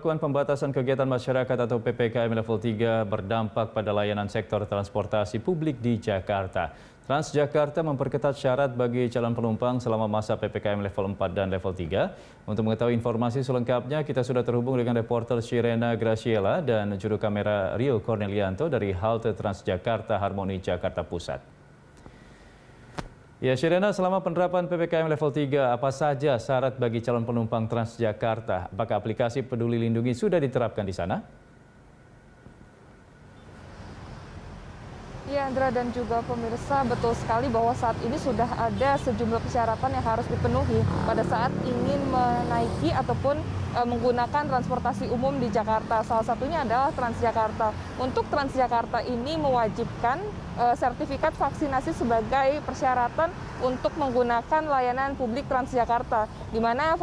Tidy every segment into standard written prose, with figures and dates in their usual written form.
Pemberlakuan pembatasan kegiatan masyarakat atau PPKM level 3 berdampak pada layanan sektor transportasi publik di Jakarta. Transjakarta memperketat syarat bagi calon penumpang selama masa PPKM level 4 dan level 3. Untuk mengetahui informasi selengkapnya, kita sudah terhubung dengan reporter Shirena Graciela dan juru kamera Rio Cornelianto dari halte Transjakarta Harmoni Jakarta Pusat. Ya, Shirena, selama penerapan PPKM level 3, apa saja syarat bagi calon penumpang Transjakarta? Apakah aplikasi Peduli Lindungi sudah diterapkan di sana? Ya, Andra dan juga pemirsa, betul sekali bahwa saat ini sudah ada sejumlah persyaratan yang harus dipenuhi pada saat ingin menaiki ataupun menggunakan transportasi umum di Jakarta. Salah satunya adalah Transjakarta. Untuk Transjakarta ini mewajibkan sertifikat vaksinasi sebagai persyaratan untuk menggunakan layanan publik Transjakarta, di mana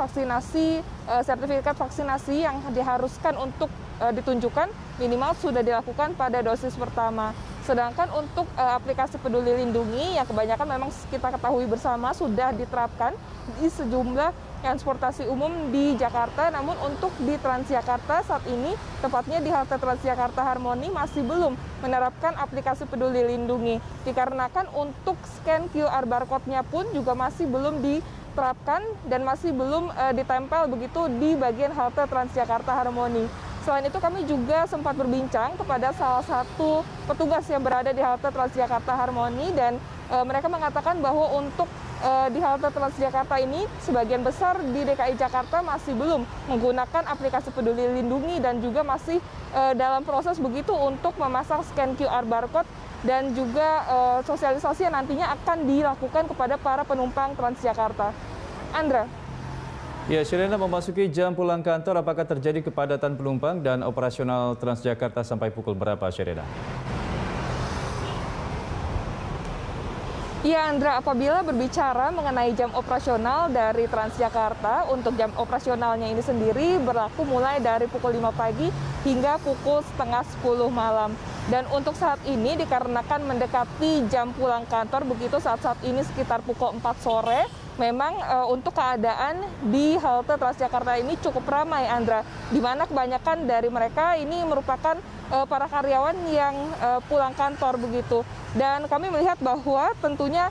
sertifikat vaksinasi yang diharuskan untuk ditunjukkan minimal sudah dilakukan pada dosis pertama. Sedangkan untuk aplikasi Peduli Lindungi yang kebanyakan memang kita ketahui bersama sudah diterapkan di sejumlah transportasi umum di Jakarta, namun untuk di Transjakarta saat ini, tepatnya di halte Transjakarta Harmoni, masih belum menerapkan aplikasi Peduli Lindungi. Dikarenakan untuk scan QR barcode-nya pun juga masih belum diterapkan dan masih belum ditempel begitu di bagian halte Transjakarta Harmoni. Selain itu kami juga sempat berbincang kepada salah satu petugas yang berada di halte Transjakarta Harmoni dan mereka mengatakan bahwa untuk di halte Transjakarta ini sebagian besar di DKI Jakarta masih belum menggunakan aplikasi Peduli Lindungi dan juga masih dalam proses begitu untuk memasang scan QR barcode dan juga sosialisasi yang nantinya akan dilakukan kepada para penumpang Transjakarta. Andra. Ya, Shirena, memasuki jam pulang kantor, apakah terjadi kepadatan penumpang dan operasional Transjakarta sampai pukul berapa, Shirena? Ya, Andra, apabila berbicara mengenai jam operasional dari Transjakarta, untuk jam operasionalnya ini sendiri berlaku mulai dari pukul 5 pagi hingga pukul setengah 10 malam. Dan untuk saat ini dikarenakan mendekati jam pulang kantor, begitu saat ini sekitar pukul 4 sore, memang untuk keadaan di halte Transjakarta ini cukup ramai, Andra, di mana kebanyakan dari mereka ini merupakan para karyawan yang pulang kantor begitu. Dan kami melihat bahwa tentunya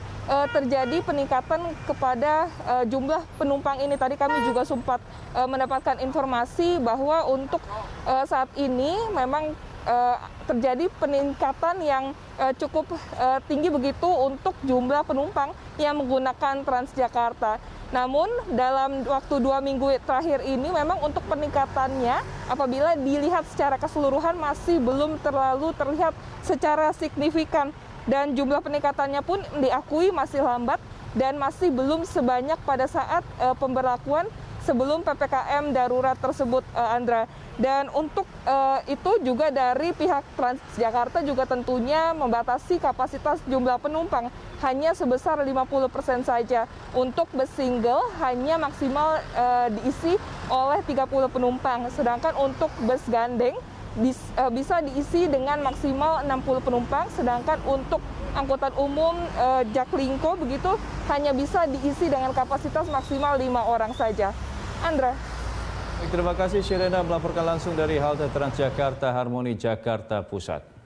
terjadi peningkatan kepada jumlah penumpang ini. Tadi kami juga sempat mendapatkan informasi bahwa untuk saat ini memang terjadi peningkatan yang cukup tinggi begitu untuk jumlah penumpang yang menggunakan Transjakarta. Namun dalam waktu 2 minggu terakhir ini memang untuk peningkatannya apabila dilihat secara keseluruhan masih belum terlalu terlihat secara signifikan. Dan jumlah peningkatannya pun diakui masih lambat dan masih belum sebanyak pada saat pemberlakuan sebelum PPKM darurat tersebut, Andra. Dan untuk itu juga dari pihak Transjakarta juga tentunya membatasi kapasitas jumlah penumpang hanya sebesar 50% saja. Untuk bus single hanya maksimal diisi oleh 30 penumpang, sedangkan untuk bus gandeng bisa diisi dengan maksimal 60 penumpang, sedangkan untuk angkutan umum Jaklingko begitu hanya bisa diisi dengan kapasitas maksimal 5 orang saja. Andra. Terima kasih, Shirena, melaporkan langsung dari halte Transjakarta Harmoni Jakarta Pusat.